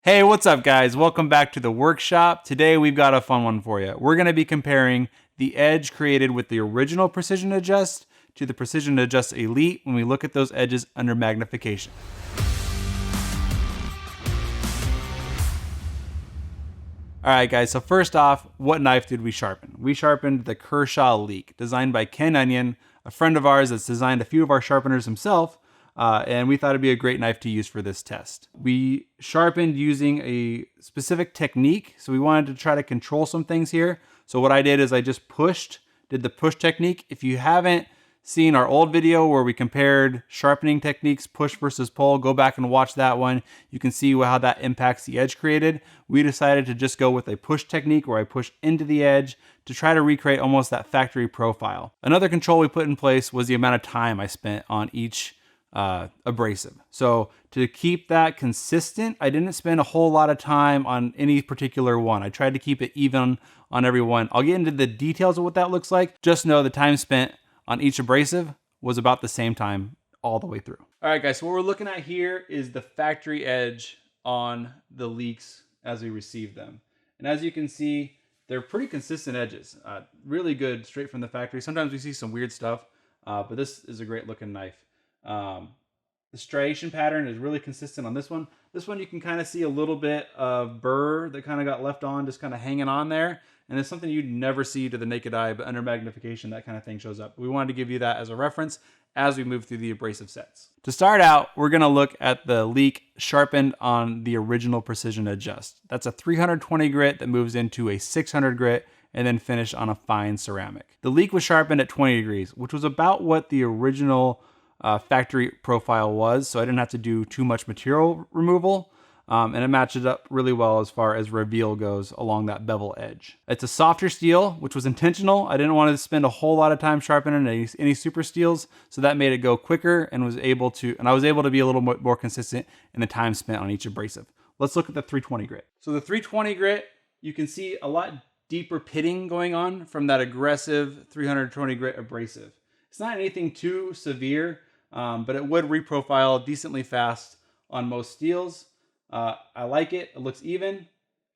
Hey, what's up guys? Welcome back to the workshop. Today we've got a fun one for you. We're going to be comparing the edge created with the original Precision Adjust to the Precision Adjust Elite when we look at those edges under magnification. Alright guys, so first off, what knife did we sharpen? We sharpened the Kershaw Leek, designed by Ken Onion, a friend of ours that's designed a few of our sharpeners himself, and we thought it'd be a great knife to use for this test. We sharpened using a specific technique, so we wanted to try to control some things here. So what I did is I just did the push technique. If you haven't seen our old video where we compared sharpening techniques, push versus pull, go back and watch that one. You can see how that impacts the edge created. We decided to just go with a push technique where I push into the edge to try to recreate almost that factory profile. Another control we put in place was the amount of time I spent on each abrasive. So to keep that consistent, I didn't spend a whole lot of time on any particular one. I tried to keep it even on every one. I'll get into the details of what that looks like. Just know the time spent on each abrasive was about the same time all the way through. All right guys, so what we're looking at here is the factory edge on the leeks as we receive them. And as you can see, they're pretty consistent edges. Really good straight from the factory. Sometimes we see some weird stuff, but this is a great looking knife. The striation pattern is really consistent on this one. This one you can kind of see a little bit of burr that kind of got left on, just kind of hanging on there. And it's something you'd never see to the naked eye, but under magnification, that kind of thing shows up. We wanted to give you that as a reference as we move through the abrasive sets. To start out, we're gonna look at the Leek sharpened on the original Precision Adjust. That's a 320 grit that moves into a 600 grit and then finish on a fine ceramic. The Leek was sharpened at 20 degrees, which was about what the original factory profile was, so I didn't have to do too much material removal. And it matches up really well as far as reveal goes along that bevel edge. It's a softer steel, which was intentional. I didn't want to spend a whole lot of time sharpening any super steels, so that made it go quicker and I was able to be a little more consistent in the time spent on each abrasive. Let's look at the 320 grit. So the 320 grit, you can see a lot deeper pitting going on from that aggressive 320 grit abrasive. It's not anything too severe, but it would reprofile decently fast on most steels. I like it. It looks even,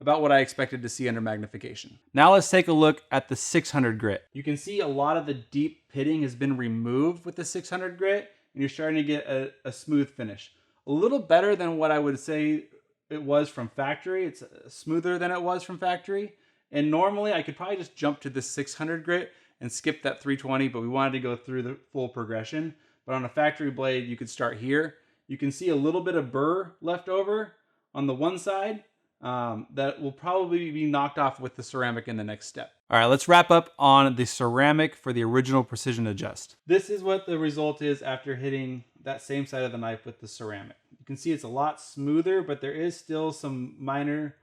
about what I expected to see under magnification. Now let's take a look at the 600 grit. You can see a lot of the deep pitting has been removed with the 600 grit, and you're starting to get a smooth finish. A little better than what I would say it was from factory. It's smoother than it was from factory. And normally I could probably just jump to the 600 grit and skip that 320, but we wanted to go through the full progression. But on a factory blade, you could start here. You can see a little bit of burr left over on the one side that will probably be knocked off with the ceramic in the next step. All right, let's wrap up on the ceramic for the original Precision Adjust. This is what the result is after hitting that same side of the knife with the ceramic. You can see it's a lot smoother, but there is still some minor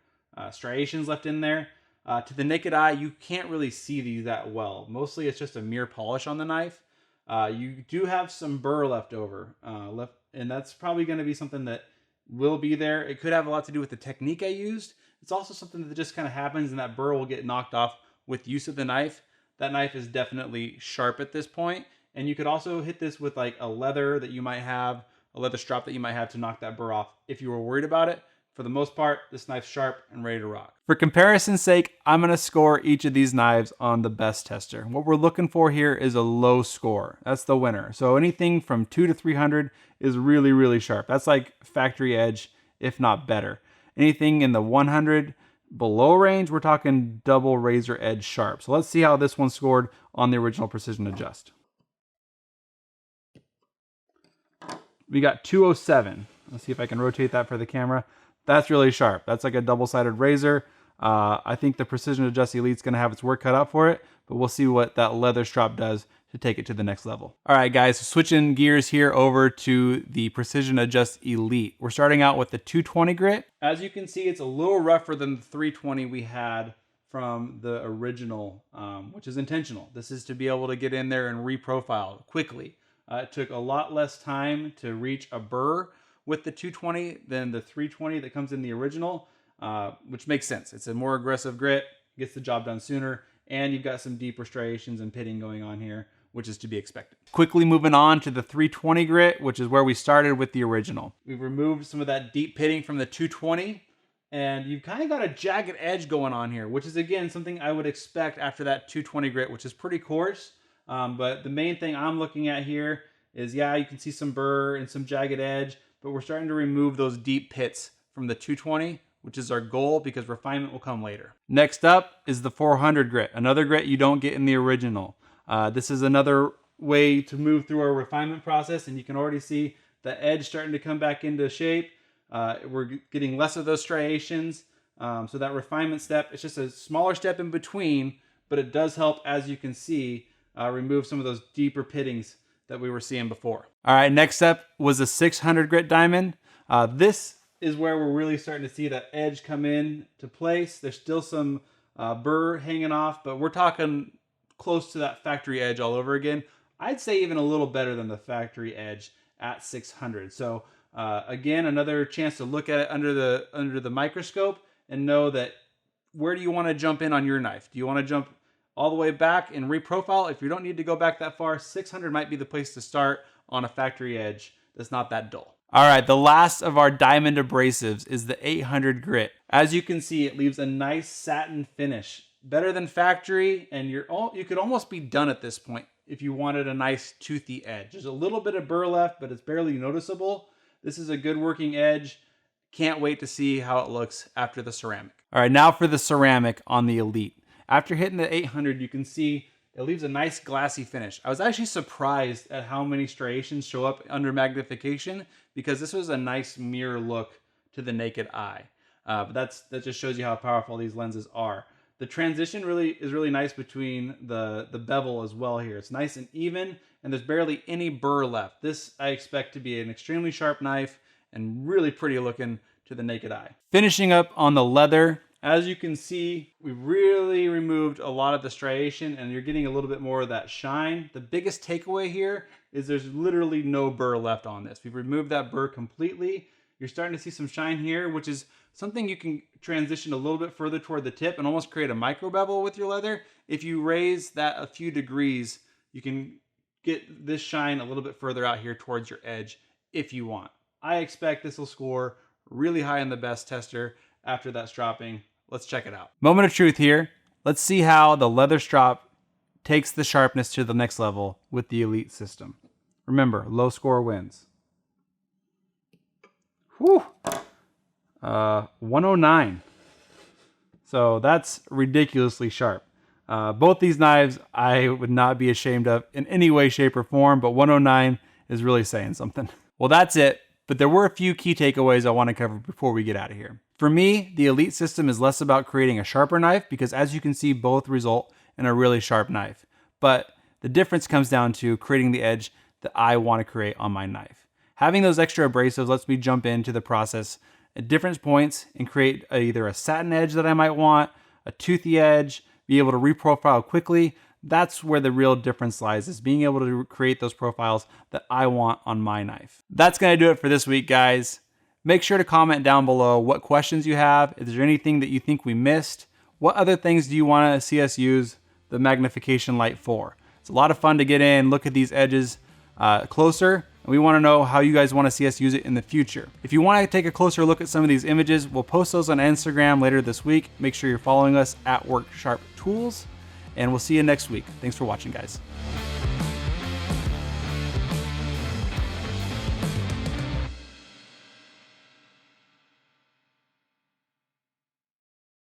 striations left in there. To the naked eye, you can't really see these that well. Mostly it's just a mere polish on the knife. You do have some burr left over, and that's probably going to be something that will be there. It could have a lot to do with the technique I used. It's also something that just kind of happens, and that burr will get knocked off with use of the knife. That knife is definitely sharp at this point, and you could also hit this with like a leather that you might have, a leather strap that you might have to knock that burr off if you were worried about it. For the most part, this knife's sharp and ready to rock. For comparison's sake, I'm gonna score each of these knives on the best tester. What we're looking for here is a low score. That's the winner. So anything from 2 to 300 is really, really sharp. That's like factory edge, if not better. Anything in the 100 below range, we're talking double razor edge sharp. So let's see how this one scored on the original Precision Adjust. We got 207. Let's see if I can rotate that for the camera. That's really sharp. That's like a double-sided razor. I think the Precision Adjust Elite's gonna have its work cut out for it, but we'll see what that leather strap does to take it to the next level. All right, guys, switching gears here over to the Precision Adjust Elite. We're starting out with the 220 grit. As you can see, it's a little rougher than the 320 we had from the original, which is intentional. This is to be able to get in there and reprofile quickly. It took a lot less time to reach a burr with the 220 than the 320 that comes in the original, which makes sense. It's a more aggressive grit, gets the job done sooner, and you've got some deeper striations and pitting going on here, which is to be expected. Quickly moving on to the 320 grit, which is where we started with the original. We've removed some of that deep pitting from the 220, and you've kind of got a jagged edge going on here, which is again something I would expect after that 220 grit, which is pretty coarse. But the main thing I'm looking at here is, yeah, you can see some burr and some jagged edge, but we're starting to remove those deep pits from the 220, which is our goal because refinement will come later. Next up is the 400 grit, another grit you don't get in the original. This is another way to move through our refinement process, and you can already see the edge starting to come back into shape. We're getting less of those striations. So that refinement step, it's just a smaller step in between, but it does help, as you can see, remove some of those deeper pittings that we were seeing before. All right, next up was a 600 grit diamond. This is where we're really starting to see that edge come in to place. There's still some burr hanging off, but we're talking close to that factory edge all over again. I'd say even a little better than the factory edge at 600. So again, another chance to look at it under the microscope and know that where do you want to jump in on your knife? Do you want to jump all the way back and reprofile? If you don't need to go back that far, 600 might be the place to start on a factory edge that's not that dull. All right, the last of our diamond abrasives is the 800 grit. As you can see, it leaves a nice satin finish, better than factory, and you could almost be done at this point if you wanted a nice toothy edge. There's a little bit of burr left, but it's barely noticeable. This is a good working edge. Can't wait to see how it looks after the ceramic. All right, now for the ceramic on the Elite. After hitting the 800, you can see it leaves a nice glassy finish. I was actually surprised at how many striations show up under magnification because this was a nice mirror look to the naked eye. But that just shows you how powerful these lenses are. The transition is really nice between the bevel as well here. It's nice and even, and there's barely any burr left. This I expect to be an extremely sharp knife and really pretty looking to the naked eye. Finishing up on the leather, as you can see, we really removed a lot of the striation and you're getting a little bit more of that shine. The biggest takeaway here is there's literally no burr left on this. We've removed that burr completely. You're starting to see some shine here, which is something you can transition a little bit further toward the tip and almost create a micro bevel with your leather. If you raise that a few degrees, you can get this shine a little bit further out here towards your edge if you want. I expect this will score really high in the best tester after that stropping. Let's check it out. Moment of truth here. Let's see how the leather strop takes the sharpness to the next level with the Elite system. Remember, low score wins. Whew. 109. So that's ridiculously sharp. Both these knives I would not be ashamed of in any way, shape, or form, but 109 is really saying something. Well, that's it, but there were a few key takeaways I want to cover before we get out of here. For me, the Elite system is less about creating a sharper knife because, as you can see, both result in a really sharp knife. But the difference comes down to creating the edge that I want to create on my knife. Having those extra abrasives lets me jump into the process at different points and create either a satin edge that I might want, a toothy edge, be able to reprofile quickly. That's where the real difference lies, is being able to create those profiles that I want on my knife. That's going to do it for this week, guys. Make sure to comment down below what questions you have. Is there anything that you think we missed? What other things do you want to see us use the magnification light for? It's a lot of fun to get in, look at these edges closer, and we want to know how you guys want to see us use it in the future. If you want to take a closer look at some of these images, we'll post those on Instagram later this week. Make sure you're following us at WorkSharpTools, and we'll see you next week. Thanks for watching, guys.